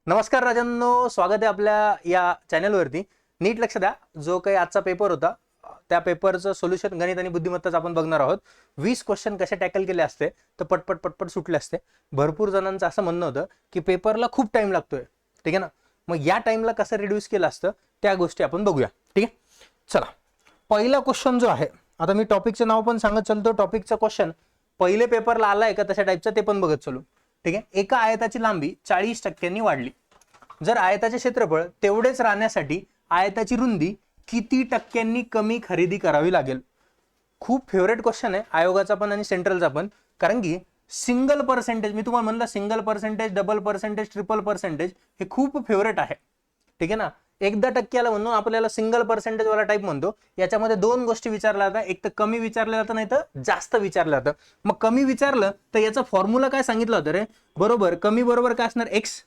नमस्कार राजांनो, स्वागत आहे आपल्या या चॅनलवरती. नीट लक्ष द्या, जो काही आजचा पेपर होता त्या पेपरचं सोल्युशन गणित आणि बुद्धिमत्ताच आपण बघणार आहोत. 20 क्वेश्चन कसे टॅकल केले असते तर पटपट पटपट सुटले असते. भरपूर जणांचं असं म्हणणं होतं की पेपरला खूप टाइम लागतोय, ठीक आहे ना. मग या टाइमला कसं रिड्यूस केलं असतं त्या गोष्टी आपण बघूया, ठीक आहे. चला, पहिला क्वेश्चन जो आहे, आता मी टॉपिकचं नाव पण सांगत चालतो. टॉपिकचा क्वेश्चन पहिले पेपरला आलाय का तशा टाईपचा ते पण बघत चालू, ठीक आहे. एका आयताची लांबी 40% वाढली. जर आयताचे क्षेत्रफळ तेवढेच राहण्यासाठी आयताची रुंदी किती टक्क्यांनी कमी खरेदी करावी लागेल? खूप फेवरेट क्वेश्चन आहे आयोगाचा पण आणि सेंट्रलचा पण, कारण की सिंगल पर्सेंटेज, मी तुम्हाला म्हणलं single percentage, double percentage, triple percentage हे खूप फेवरेट आहे, ठीक आहे ना. एकदा टक्क्याला म्हणून आपल्याला सिंगल पर्सेंटेज वाला टाईप म्हणतो. याच्यामध्ये दोन गोष्टी विचारल्या जातात, एक तर कमी विचारलं जातं, नाही तर जास्त विचारलं जातं. मग कमी विचारलं तर याचा फॉर्म्युला काय सांगितलं होतं रे? बरोबर, कमी बरोबर काय असणार? एक्स.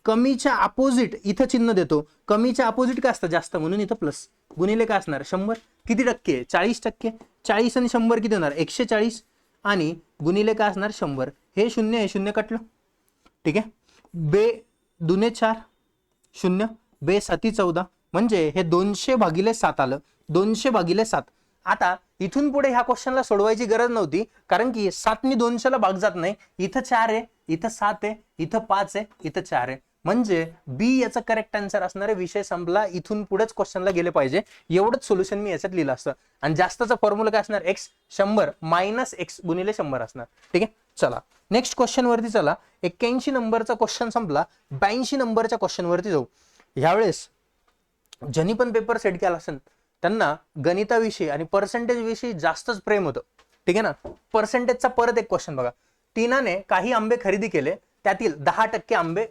कमीच्या अपोजिट इथं चिन्ह देतो, कमीच्या अपोजिट काय असतं? जास्त, म्हणून इथं प्लस. गुणिले काय असणार? 100. किती टक्के? 40%. 40 आणि 100 किती होणार? 140. आणि गुणिले काय असणार? 100. हे शून्य कटलं, ठीक आहे. बे दुने 4, 0. बे 7 14, म्हणजे हे 200/7 आलं. 200/7. आता इथून पुढे ह्या क्वेश्चनला सोडवायची गरज नव्हती, कारण की 7 नी 200ला भाग जात नाही. इथं 4 आहे, इथं 7 आहे, इथं 5 आहे, इथं 4 आहे. म्हणजे बी याचा करेक्ट आन्सर असणार आहे. विषय संपला. इथून पुढेच क्वेश्चनला गेले पाहिजे, एवढंच सोल्युशन मी याच्यात लिहिलं असतं. आणि जास्तचा फॉर्म्युला काय असणार? एक्स 100 मायनस एक्स गुणिले 100 असणार, ठीक आहे. चला नेक्स्ट क्वेश्चन वरती चला. 81 नंबरचा क्वेश्चन संपला. 82 नंबरच्या क्वेश्चन वरती जाऊ. ह्यावेळेस ज्यांनी पण पेपर सेट केला असेल त्यांना गणिताविषयी आणि पर्सेंटेज विषयी जास्तच प्रेम होतं, ठीक आहे ना. पर्सेंटेजचा परत एक क्वेश्चन बघा. टीनाने काही आंबे खरेदी केले, त्यातील 10% आंबे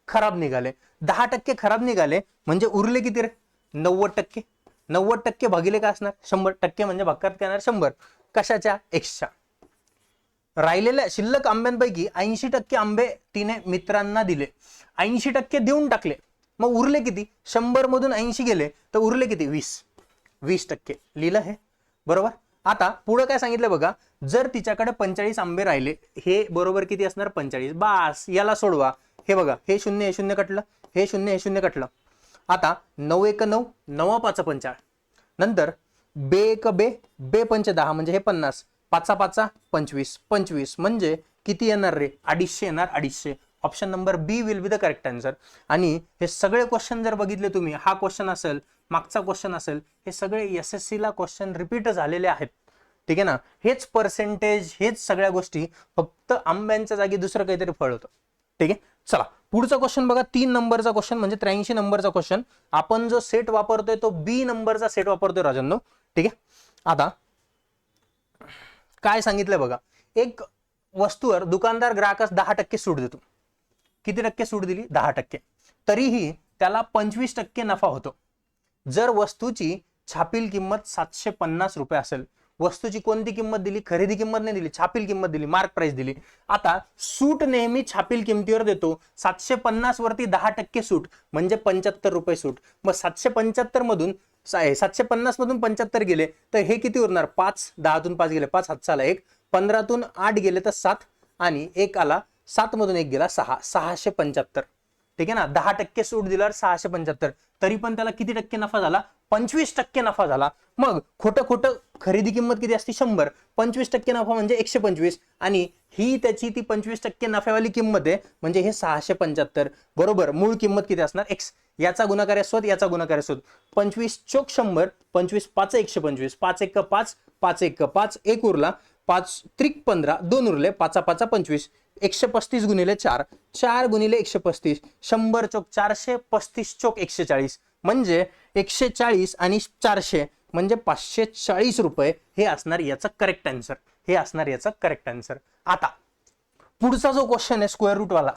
खराब निघाले. 10% खराब निघाले म्हणजे उरले किती रे? 90%. 90% भागिले काय असणार? 100%, म्हणजे भागात काय येणार? 100. कशाच्या? एक्सच्या. राहिलेल्या शिल्लक आंब्यांपैकी 80% आंबे तिने मित्रांना दिले. 80% देऊन टाकले. मग उरले किती? 100 मधून 80 गेले तर उरले किती? 20%. लिहिलं हे बरोबर. आता पुढे काय सांगितलं बघा. जर तिच्याकडे 45 आंबे राहिले, हे बरोबर किती असणार? 45. बास, याला सोडवा. हे बघा, हे 0 हे 0 कटलं, हे 0 हे 0 कटलं. आता 9 1 9, 9 5 45. नंतर बे 1 बे, बे 5 10, म्हणजे हे 50. 5 5 25, 25 म्हणजे किती येणार रे? 250 येणार. 250. Option number B will be the correct answer. आणि हे सगळे क्वेश्चन जर बघितले तुम्ही, हा क्वेश्चन असेल, मागचा क्वेश्चन असेल, हे सगळे एसएससी ला क्वेश्चन रिपीट झालेले आहेत, ठीक आहे ना. हेच पर्सेंटेज, हेच सगळ्या गोष्टी, फक्त आंब्यांच्या जागी दुसरं काहीतरी फळ होतं, ठीक आहे. चला पुढचा क्वेश्चन बघा. 3 नंबरचा क्वेश्चन म्हणजे 83 नंबरचा क्वेश्चन. आपण जो सेट वापरतोय तो बी नंबरचा सेट वापरतोय राजांनो, ठीक आहे. आता काय सांगितलंय बघा. एक वस्तूवर दुकानदार ग्राहकास 10% सूट देतो. किती टक्के सूट दिली? 10%. तरीही त्याला 25% नफा होतो. जर वस्तूची छापील किंमत 750 रुपये असेल. वस्तूची कोणती किंमत दिली? खरेदी किंमत नाही दिली, छापील किंमत दिली, मार्क प्राइस दिली. आता सूट नेहमी छापील किमतीवर देतो. 750 वरती 10% सूट म्हणजे 75 रुपये सूट. मग 775 मधून 750 मधून 75 गेले तर हे किती उरणार? 5. 10तून 5 गेले, 5 हातचा आला 1. 15तून 8 गेले तर 7, आणि 1 आला. 7 मधून 1 गेला 6. 675, ठीक आहे ना. 10% सूट दिल्यावर 675. तरी पण त्याला किती टक्के नफा झाला? 25% नफा झाला. मग खोटं खोटं खरेदी किंमत किती असते? 100. 25% नफा म्हणजे 125, आणि ही त्याची ती 25% नफ्यावाली किंमत आहे, म्हणजे हे 675. बरोबर. मूळ किंमत किती असणार? एक्स. याचा गुणाकार असोत, याचा गुणाकार असोत. 25 चोक 100, 25 5 125, 5 1 5, 5 1 5, 1 उरला. 5 त्रिक 15, 2 उरले. 5 5 25. 135 गुणिले 4, 4 गुणिले 135. 100 चोक 400, 35 चोक 140, म्हणजे 140 आणि 400 म्हणजे 540 रुपये. हे असणार याचा करेक्ट आन्सर. हे असणार याचा करेक्ट आन्सर. आता पुढचा जो क्वेश्चन आहे स्क्वेअर रूट वाला,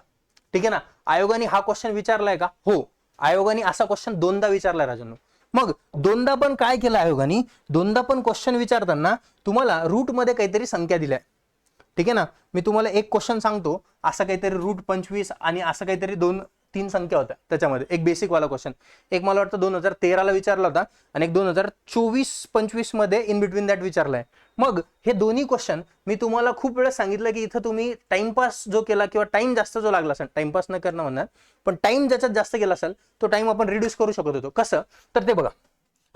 ठीक आहे ना. आयोगाने हा क्वेश्चन विचारलाय का? हो, आयोगाने असा क्वेश्चन 2दा विचारलाय राजांनो. मग 2दा पण काय केलं आयोगाने? 2दा पण क्वेश्चन विचारताना तुम्हाला रूट मध्ये काहीतरी संख्या दिल्या, ठीक आहे ना. मी तुम्हाला एक क्वेश्चन सांगतो, असं काहीतरी रूट 25 आणि असं काहीतरी 2 तीन संख्या होत्या त्याच्यामध्ये. एक बेसिक वाला क्वेश्चन, एक मला वाटतं 2013ला विचारला होता आणि एक 2024-25 मध्ये इन बिटवीन दॅट विचारलाय. मग हे दोन्ही क्वेश्चन मी तुम्हाला खूप वेळा सांगितलं की इथं तुम्ही टाइमपास जो केला किंवा टाइम जास्त जो लागला असेल, टाइमपास न करणं म्हणणार, पण टाइम ज्याच्यात जास्त गेला असेल तो टाइम आपण रिड्यूस करू शकत होतो. कसं तर ते बघा.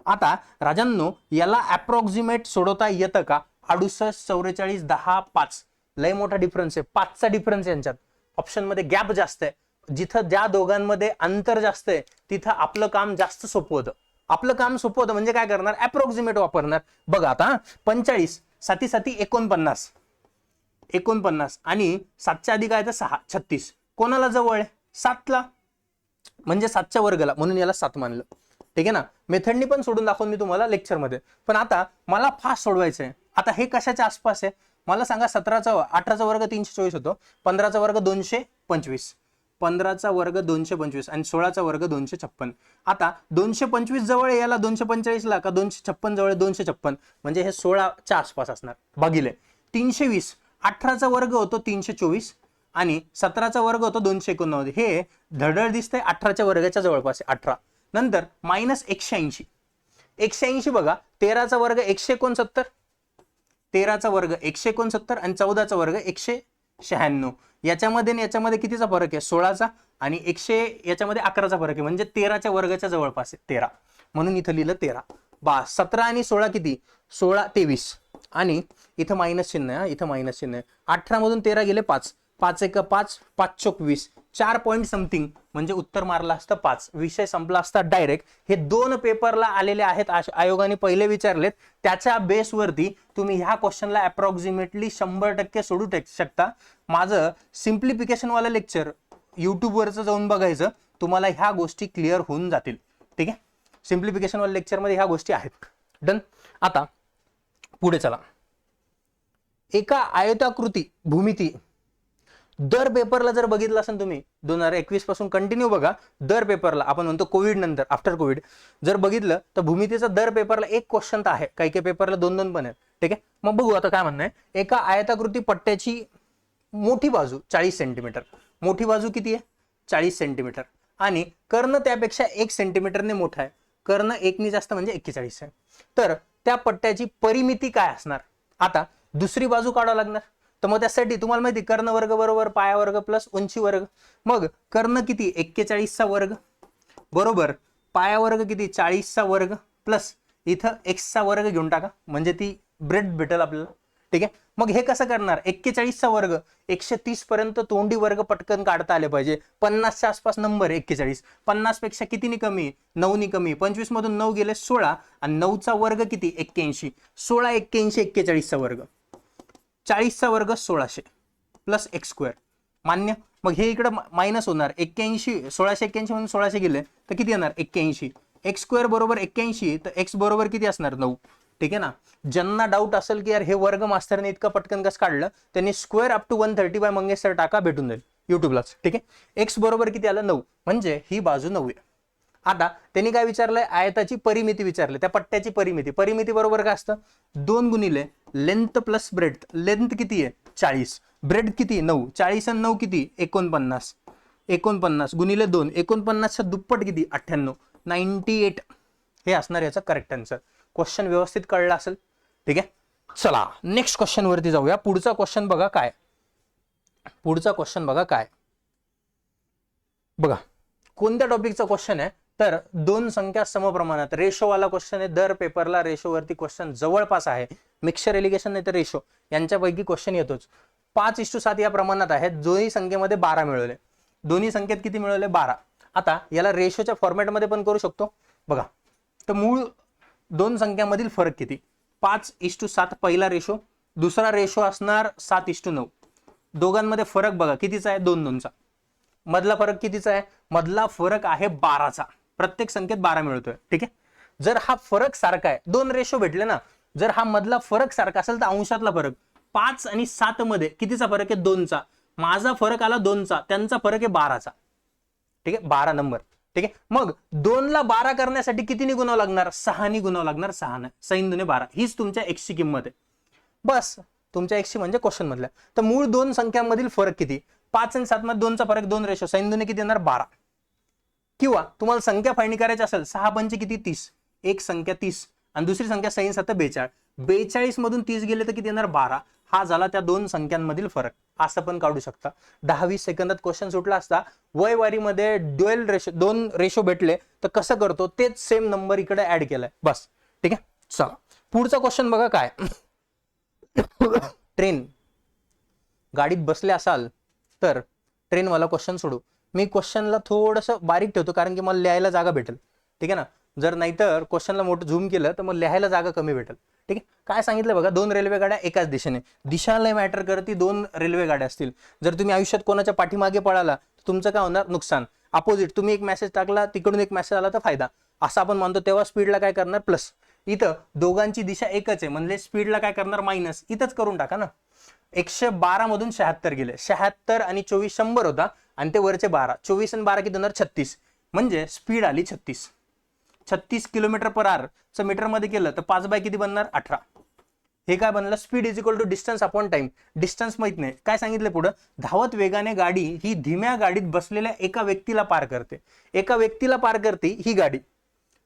आता राजांनो, याला अप्रॉक्सिमेट सोडवता येतं का? 68, 44, 10, 5 लय मोठा डिफरन्स आहे, 5चा डिफरन्स आहे यांच्यात. ऑप्शन मध्ये गॅप जास्त आहे. जिथं ज्या दोघांमध्ये अंतर जास्त आहे तिथं आपलं काम जास्त सोपं होतं. आपलं काम सोपं होतं म्हणजे काय करणार? अप्रॉक्सिमेट वापरणार. बघा आता 45 साती साती 49 आणि 7च्या आधी काय तर 6, 36. कोणाला जवळ आहे? 7ला, म्हणजे 7च्या वर्गाला, म्हणून याला 7 मानलं. ठीक आहे ना. मेथडनी पण सोडून दाखवून मी तुम्हाला लेक्चरमध्ये. पण आता मला फास्ट सोडवायचं आहे. आता हे कशाच्या आसपास आहे मला सांगा? 18चा वर्ग 324 होतो, 15चा वर्ग 225, 15चा वर्ग 225 आणि 16चा वर्ग 256. आता 225 जवळ याला 245 ला का 256 जवळ 256, म्हणजे हे 16च्या आसपास असणार. भागिले 320, 18चा वर्ग होतो 324 आणि 17चा वर्ग होतो 289. हे धडधड दिसतंय 18च्या वर्गाच्या जवळपास आहे. 18 नंतर मायनस 180. 180 बघा, 13चा वर्ग 169, 13चा वर्ग 169 आणि 14चा वर्ग 196. याच्यामध्ये आणि याच्यामध्ये कितीचा फरक आहे? 16चा आणि 100 याच्यामध्ये 11चा फरक आहे, म्हणजे 13च्या वर्गाच्या जवळपास आहे 13, म्हणून इथं लिहिलं 13. 17 आणि 16 किती? 16, 23 आणि इथं मायनस चिन्ह आहे, इथं मायनस चिन्ह आहे. 18 मधून 13 गेले 5, 5 1 5, 5 चोक 20, 4 पॉईंट समथिंग, म्हणजे उत्तर मारला असतं 5. विषय संपला असता डायरेक्ट. हे 2 पेपरला आलेले आहेत, आयोगाने पहिले विचारलेत, त्याच्या बेसवरती तुम्ही ह्या क्वेश्चनला अप्रॉक्सिमेटली 100% सोडू शकता. माझं सिम्प्लिफिकेशन वाला लेक्चर युट्यूबवरचं जाऊन बघायचं, तुम्हाला ह्या गोष्टी क्लिअर होऊन जातील. ठीक आहे. सिम्प्लिफिकेशन वाल्या लेक्चरमध्ये ह्या गोष्टी आहेत. डन. आता पुढे चला. एका आयताकृती भूमिती दर पेपरला जर बघितलं असेल तुम्ही 2021 पासून कंटिन्यू बघा, दर पेपरला आपण म्हणतो कोविड नंतर, आफ्टर कोविड जर बघितलं तर भूमितीचा दर पेपरला एक क्वेश्चन तर आहे, काही काही पेपरला 2-2 पण आहेत. ठीक आहे. मग बघू आता काय म्हणणं आहे. एका आयताकृती पट्ट्याची मोठी बाजू 40 सेंटीमीटर, मोठी बाजू किती आहे? 40 सेंटीमीटर आणि कर्ण त्यापेक्षा 1 सेंटीमीटरने मोठा आहे, कर्ण 1 जास्त म्हणजे 41 आहे. तर त्या पट्ट्याची परिमिती काय असणार? आता दुसरी बाजू काढावं लागणार. तर मग त्यासाठी तुम्हाला माहिती कर्ण वर्ग बरोबर पाया वर्ग प्लस उंची वर्ग. मग कर्ण किती? 41चा वर्ग बरोबर पाया वर्ग किती? 40चा वर्ग प्लस इथं x चा वर्ग घेऊन टाका, म्हणजे ती ब्रेड भेटेल आपल्याला. ठीक आहे. मग हे कसं करणार? 41चा वर्ग 130 पर्यंत तोंडी वर्ग पटकन काढता आले पाहिजे. 50च्या आसपास नंबर 41, 50 पेक्षा कितीनी कमी? 9नी कमी. 25 मधून 9 गेले 16 आणि 9चा वर्ग किती? 81. 16 81 41चा वर्ग, 40चा वर्ग 1600 प्लस एक्स स्क्वेअर. मान्य. मग हे इकडे मायनस होणार. 81 1681 म्हणून 1600 गेले तर किती येणार? 81. एक्स स्क्वेअर बरोबर 81, तर एक्स बरोबर किती असणार? 9. ठीक आहे ना. ज्यांना डाऊट असेल की यार हे वर्ग मास्तरने इतकं पटकन कसं काढलं, त्यांनी square up to 130 by Mangesh sir टाका, भेटून जाईल युट्यूबलाच. ठीक आहे. एक्स बरोबर किती आलं? 9, म्हणजे ही बाजू 9 आहे. आता त्यांनी काय विचारलंय? आयताची परिमिती विचारले, त्या पट्ट्याची परिमिती. परिमिती बरोबर काय असतं? 2 गुणिले लेंथ प्लस ब्रेड्थ. लेंथ किती आहे? 40, ब्रेड्थ किती? 9. 40 आणि 9 किती? 49. 49 गुणिले 2, 49च्या दुप्पट किती? 98, 98. हे असणार याचा करेक्ट आन्सर. क्वेश्चन व्यवस्थित कळला असेल. ठीक आहे. चला नेक्स्ट क्वेश्चन वरती जाऊया. पुढचा क्वेश्चन बघा काय. पुढचा क्वेश्चन बघा काय. बघा कोणत्या टॉपिकचा क्वेश्चन आहे? तर 2 संख्या समप्रमाणात, रेशोवाला क्वेश्चन आहे. दर पेपरला रेशोवरती क्वेश्चन जवळपास आहे. मिक्सचर एलिगेशन नाही तर रेशो यांच्यापैकी क्वेश्चन येतोच. 5:7 या प्रमाणात आहेत. दोन्ही संख्येमध्ये 12 मिळवले. दोन्ही संख्येत किती मिळवले? 12. आता याला रेशोच्या फॉर्मॅटमध्ये पण करू शकतो. बघा तर मूळ 2 संख्यामधील फरक किती? 5:7 पहिला रेशो, दुसरा रेशो असणार 7:9. दोघांमध्ये फरक बघा कितीचा आहे? 2-2चा. मधला फरक कितीचा आहे? मधला फरक आहे 12चा. प्रत्येक संख्येत 12 मिळतोय. ठीक आहे. जर हा फरक सारखा आहे, 2 रेशो भेटले ना, जर हा मधला फरक सारखा असेल तर अंशातला फरक 5 आणि 7 मध्ये कितीचा फरक आहे? 2चा. माझा फरक आला 2चा, त्यांचा फरक आहे 12चा. ठीक आहे. 12 नंबर. ठीक आहे. मग 2 ला 12 करण्यासाठी कितीने गुणावं लागणार? 6 गुणावं लागणार. 6 6 दुने 12. हीच तुमच्या x ची किंमत आहे. बस तुमच्या x ची म्हणजे क्वेश्चन मधल्या. तर मूळ 2 संख्यांमधील फरक किती? 5 आणि 7 मध्ये 2चा फरक, 2 रेशो 6 दुने किती येणार? 12. किंवा तुम्हाला संख्या फाळणी करायची असेल 6 पंचे किती 30, एक संख्या 30 आणि दुसरी संख्या 6 7 42, 42 मधून 30 गेले तर किती येणार 12. हा झाला त्या दोन संख्यांमधील फरक. असं पण काढू शकता. 10-20 सेकंदात क्वेश्चन सुटला असता. वयवारीमध्ये ड्युएल रेशो, दोन रेशो भेटले तर कसं करतो तेच सेम नंबर इकडे ऍड केलाय बस. ठीक आहे, चला पुढचा क्वेश्चन बघा काय. ट्रेन, गाडीत बसले असाल तर ट्रेनवाला क्वेश्चन सोडू. मी क्वेश्चनला थोडंसं बारीक ठेवतो कारण की मला लिहायला जागा भेटेल. ठीक आहे ना, जर नाहीतर क्वेश्चनला मोठं झूम केलं तर मग लिहायला जागा कमी भेटेल. ठीक आहे, काय सांगितलं बघा, दोन रेल्वे गाड्या एकाच दिशेने, दिशा लय मॅटर करती. दोन रेल्वे गाड्या असतील, जर तुम्ही आयुष्यात कोणाच्या पाठीमागे पळाला तर तुमचं काय होणार, नुकसान. अपोजिट तुम्ही एक मेसेज टाकला, तिकडून एक मेसेज आला तर फायदा, असं आपण मानतो. तेव्हा स्पीडला काय करणार प्लस. इथं दोघांची दिशा एकच आहे म्हणजे स्पीडला काय करणार मायनस. इथंच करून टाका ना. 112 मधून 76 गेले, 76 आणि 24 100 होता आणि ते वरचे 12, 24 आणि 12 किती होणार 36, म्हणजे स्पीड आली 36 किलोमीटर पर आवर चं मीटर मध्ये केलं तर 5 बाय किती बनणार 18. हे काय बनलं, speed is equal to distance upon time. Distance माहित नाही, काय सांगितलं पुढं, धावत वेगाने गाडी ही धीम्या गाडीत बसलेल्या एका व्यक्तीला पार करते. एका व्यक्तीला पार करते ही गाडी.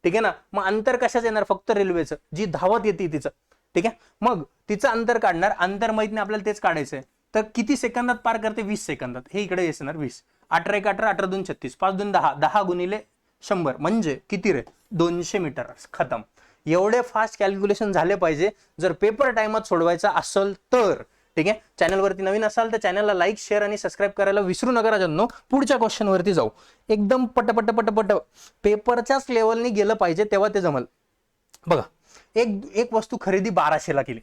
ठीक आहे ना, मग अंतर कशाच येणार, फक्त रेल्वेचं, जी धावत येते तिचं. ठीक आहे, मग तिचं अंतर काढणार, अंतर माहित नाही आपल्याला तेच काढायचंय. तर किती सेकंदात पार करते, 20 सेकंदात. हे इकडे येणार 20, 18 1 18, 18 2 36, 5 2 10, 10 गुणिले 100 म्हणजे किती रे 200 मीटर. खतम. एवढे फास्ट कॅल्क्युलेशन झाले पाहिजे जर पेपर टाइमात सोडवायचा असेल तर. ठीक आहे, चॅनलवरती नवीन असाल तर चॅनलला लाईक शेअर आणि सबस्क्राईब करायला विसरू नका राजांनो. पुढच्या क्वेश्चन वरती जाऊ. एकदम पटपट पटपट पेपरच्याच लेवलनी गेलं पाहिजे तेव्हा ते जमल. बघा, एक वस्तू खरेदी 1200ला केली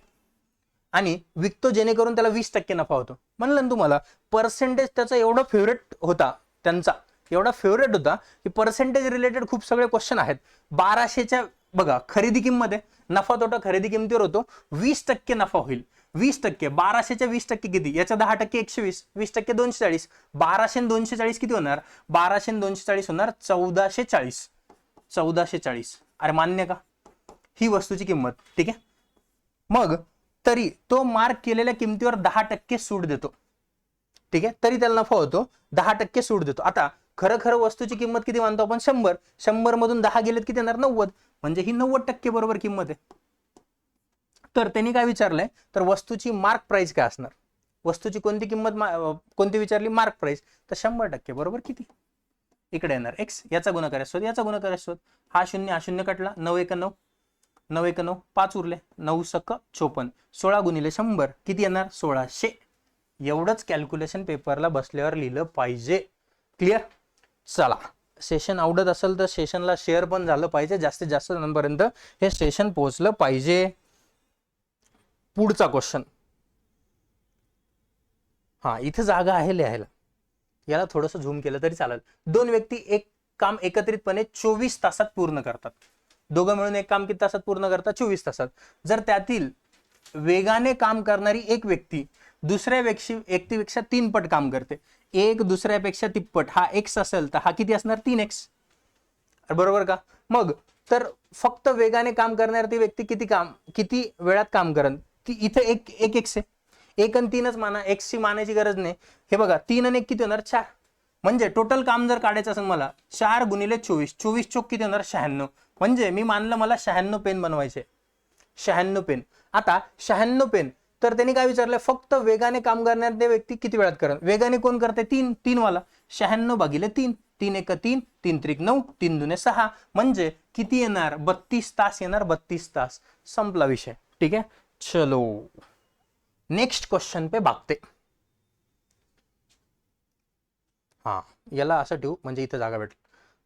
आणि विकतो जेणेकरून त्याला 20% नफा होतो. म्हणलं ना तुम्हाला, पर्सेंटेज त्याचा एवढा फेवरेट होता, त्यांचा एवढा फेवरेट होता की पर्सेंटेज रिलेटेड खूप सगळे क्वेश्चन आहेत. 1200च्या बघा खरेदी किंमत आहे, नफा तोटा खरेदी किमतीवर होतो, 20% नफा होईल. 20%, 1200च्या 20% किती, याचा 10% 120, 20% 240, 1200 आणि 240 किती होणार, 1200 आणि 240 होणार 1440. 1440, अरे मान्य का, ही वस्तूची किंमत. ठीक आहे, मग तरी तो मार्क केलेल्या किमतीवर 10% सूट देतो. ठीक आहे, तरी त्याला नफा होतो, 10% सूट देतो. आता खरं वस्तूची किंमत किती मानतो आपण 100, 100 मधून 10 गेलेत किती येणार 90, म्हणजे ही 90% बरोबर किंमत आहे. तर त्यांनी काय विचारलंय, तर वस्तूची मार्क प्राइस काय असणार, वस्तूची कोणती किंमत कोणती विचारली, मार्क प्राइस. तर 100% बरोबर किती, इकडे येणार x, याचा गुणाकार शोध, याचा गुणाकार शोध. हा 0 हा 0 कटला, 9 1 9, 9 1 9, 5 उरले, 9 सक 54, 16 गुणिले 100 किती येणार 1600. एवढंच कॅल्क्युलेशन पेपरला बसल्यावर लिहिलं पाहिजे. क्लिअर. चला, सेशन आवडत असेल तर सेशनला शेअर पण झालं पाहिजे, जास्तीत जास्त जणांपर्यंत हे सेशन पोहोचलं पाहिजे. पुढचा क्वेश्चन, हा इथे जागा आहे लिहायला, याला थोडंसं झूम केलं तरी चालेल. दोन व्यक्ती एक काम एकत्रितपणे 24 तासात पूर्ण करतात. दोघं मिळून एक काम किती तासात पूर्ण करतात, 24 तासात. जर त्यातील वेगाने काम करणारी एक व्यक्ती दुसऱ्या व्यक्तीपेक्षा 3 पट काम करते, एक दुसऱ्यापेक्षा तिप्पट, हा x असेल तर हा किती असणार 3x. बरोबर का. मग तर फक्त वेगाने काम करणारी ती व्यक्ती किती वेळात काम करेल, ती इथे एक x आहे, 1 आणि 3च माना, x ची मानायची गरज नाही. हे बघा 3 आणि 1 किती होणार 4, म्हणजे टोटल काम जर काढायचं असेल मला 4 गुणिले 24, 24 चोक किती होणार 96, म्हणजे मी मानलं मला 96 पेन बनवायचे. 96 पेन. आता 96 पेन, तर त्यांनी काय विचारलं, फक्त वेगाने काम करणारे व्यक्ती किती वेळात करेल. वेगाने कोण करते, 3 वाला, 96 भागिले 3, 3 1 3, 3 3 9, 3 2 6, म्हणजे किती येणार 32 तास येणार, 32 तास. संपला विषय. ठीक आहे, चलो नेक्स्ट क्वेश्चन पे भागते. हा, याला असं ठेवू म्हणजे इथं जागा भेटेल.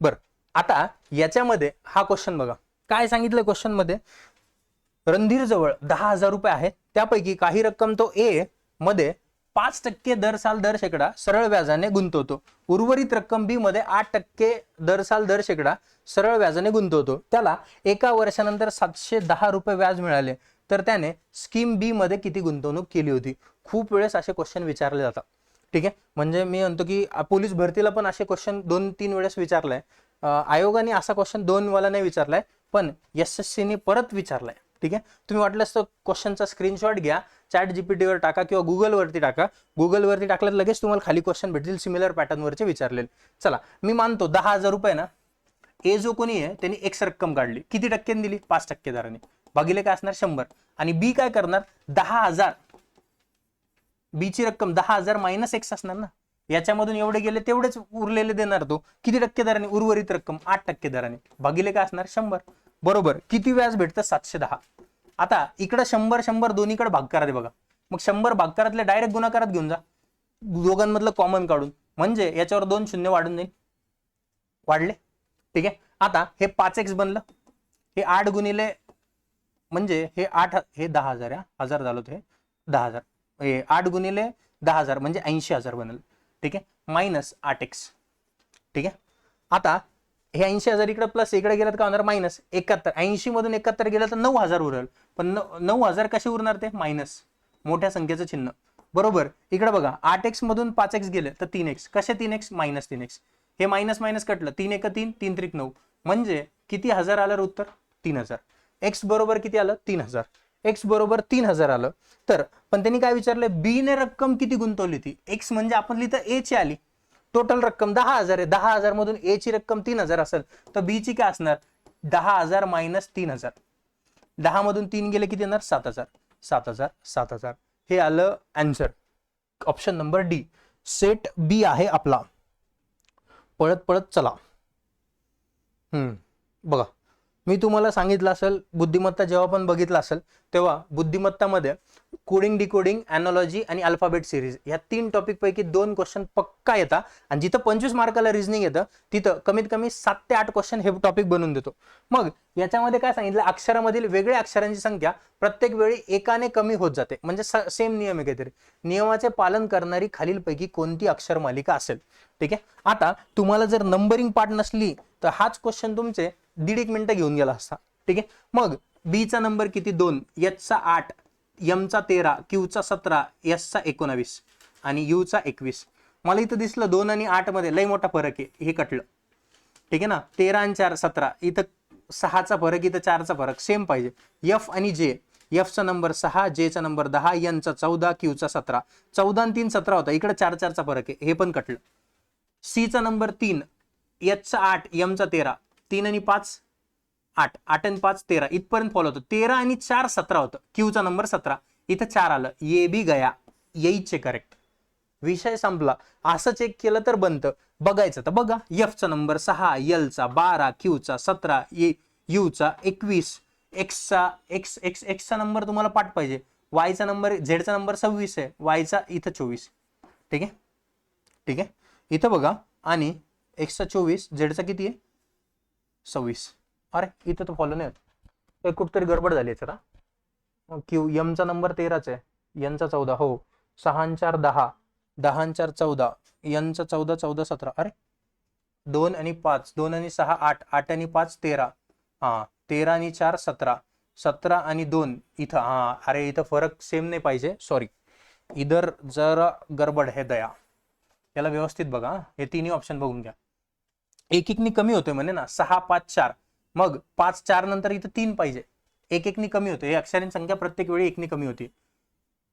बरं, आता याच्यामध्ये हा क्वेश्चन बघा, काय सांगितलं क्वेश्चन मध्ये, रणधीर जवळ 10,000 रुपये आहेत, त्यापैकी काही रक्कम तो ए मध्ये 5% दर साल दर शेकडा सरळ व्याजाने गुंतवतो, उर्वरित रक्कम बी मध्ये 8% दर साल दर शेकडा सरळ व्याजाने गुंतवतो. त्याला एका वर्षानंतर 710 रुपये व्याज मिळाले, तर त्याने स्कीम बी मध्ये किती गुंतवणूक केली होती. खूप वेळेस असे क्वेश्चन विचारले जातात. ठीक आहे, म्हणजे मी म्हणतो की पोलीस भरतीला पण असे क्वेश्चन 2-3 वेळेस विचारलाय. आयोगाने असा क्वेश्चन 2 वाला नाही विचारलाय, पण SSC ने परत विचारलाय. ठीक आहे. तुम्ही वाटल्यास तर क्वेश्चनचा स्क्रीनशॉट घ्या, चॅट जीपीटीवर टाका किंवा गुगलवरती टाका. गुगलवरती टाकल्यावर लगेच तुम्हाला खाली क्वेश्चन भेटतील सिमिलर पॅटर्नवरचे विचारलेले. चला मी मानतो 10,000 रुपये ना, ए जो कोणी आहे त्यांनी एक्स रक्कम काढली, किती टक्क्याने दिली? 5% दराने, भागिले काय असणार? 100. आणि बी काय करणार? 10,000, बी ची रक्कम 10,000 मायनस एक्स असणार ना, याच्यामधून एवढे गेले तेवढेच उरलेले देणार तो, किती टक्के दराने? उर्वरित रक्कम 8% दराने, भागिले काय असणार? 100. बरोबर. किती व्याज भेटतं? 710. आता इकडे 100 दोन्हीकडे भागाकारात आहे बघा, मग 100 भागाकारातले डायरेक्ट गुणाकारात घेऊन जा, दोघांमधलं कॉमन काढून, म्हणजे याच्यावर 2 शून्य वाढून जाईल, वाढले. ठीक आहे. आता हे 5x बनलं, हे 8 गुणिले म्हणजे हे 8, हे 10,000, हजार झालं हे 10,000, हे 8 गुणिले 10,000 म्हणजे 80,000 बनल. ठीक आहे. Minus 8x. ठीक आहे. आता हे 80,000 इकडे प्लस इकडे गेलं तर काय होणार? मायनस 71. 80 मधून 71 गेलं तर 9,000 उरल, पण 9,000 कसे उरणार? ते मायनस मोठ्या संख्येचं चिन्ह. बरोबर. इकडे बघा 8x मधून 5x गेले तर 3x, कसे 3x? Minus 3x. हे मायनस मायनस कटलं, 3 1 3, 3 3 9, म्हणजे किती हजार आलं उत्तर? 3,000. एक्स बरोबर किती आलं? 3,000. एक्स बरोबर 3,000 आलं. तर पण त्यांनी काय विचारलं? बी ने रक्कम किती गुंतवली ती? एक्स म्हणजे आपण लिहितं ए ची आली, टोटल रक्कम 10,000 आहे, 10,000 मधून ए ची रक्कम 3,000 असेल तर बी ची काय असणार? 10,000 मायनस 3,000. 10 मधून 3 गेले किती येणार? 7,000. 7,000 7,000 हे आलं answer. Option number D set B आहे आपला. पळत पळत चला. बघा मी तुम्हाला सांगितलं असेल, बुद्धिमत्ता जेव्हा पण बघितला असेल तेव्हा बुद्धिमत्तामध्ये कोडिंग, डिकोडिंग, एनॉलॉजी आणि अल्फाबेट सिरीज या 3 टॉपिक पैकी 2 क्वेश्चन पक्का येतात, आणि जिथं 25 मार्काला रिझनिंग येतं तिथं कमीत कमी 7 ते 8 क्वेश्चन हे टॉपिक बनवून देतो. मग याच्यामध्ये काय सांगितलं? अक्षरामधील वेगळ्या अक्षरांची संख्या प्रत्येक वेळी एकाने कमी होत जाते, म्हणजे सेम नियम आहे काहीतरी. नियमाचे पालन करणारी खालीलपैकी कोणती अक्षर मालिका असेल? ठीक आहे. आता तुम्हाला जर नंबरिंग पार्ट नसली तर हाच क्वेश्चन तुमचे 1.5 मिनिटं घेऊन गेला असता. ठीक आहे. मग बी चा नंबर किती? 2, एच चा 8, एम चा 13, क्यू चा 17, एस चा 19 आणि यू चा 21. मला इथं दिसलं 2 आणि 8 मध्ये लय मोठा फरक आहे, हे कटलं. ठीक आहे ना. 13 आणि 4 17, इथं 6 चा फरक, इथं 4 चा फरक, सेम पाहिजे. एफ आणि जे, एफ चा नंबर 6, जे चा नंबर 10, एन चा 14, क्यू चा 17. 14 आणि 3 17 होता, इकडे 4 4 चा फरक आहे, हे पण कटलं. सी चा नंबर 3, एच चा 8, एम चा 13, 3 आणि 5 8, 8 आणि 5 13, इथपर्यंत फॉलो होतं. 13 आणि 4 17 होतं, क्यू चा नंबर 17, इथं 4 आलं, ये बी गया, येईचे करेक्ट. विषय संपला. असं चेक केलं तर बनतं. बघायचं तर बघा, एफ चा नंबर 6, एल चा 12, क्यू चा 17, यू चा 21, एक्स चा नंबर तुम्हाला पाठ पाहिजे, वाय चा नंबर, झेड चा नंबर 26 आहे, वाय चा इथं 24. ठीक आहे. ठीक आहे. इथं बघा, आणि एक्स चा 24, झेड चा किती आहे? 26. अरे इथं तर फॉलो नाही होत, कुठतरी गडबड झाली याच्यात. क्यू, एम चा नंबर 13 आहे, एन चा 14, हो, 6 आणि 4 10, 10 आणि 4 14, एन चा 14 14 17, अरे 2 आणि 5, 2 आणि 6 8, 8 आणि 5 13, हा 13 आणि 4 17, 17 आणि 2 इथं, हा अरे इथं फरक सेम नाही पाहिजे, सॉरी, इधर जरा गडबड है दया. याला व्यवस्थित बघा, हे तिन्ही ऑप्शन बघून घ्या. एक एकनी कमी होतोय म्हणे ना, 6 5 4, मग 5 4 नंतर इथं 3 पाहिजे, एक एकनी कमी होते. हे अक्षरांची संख्या प्रत्येक वेळी एकनी कमी होती.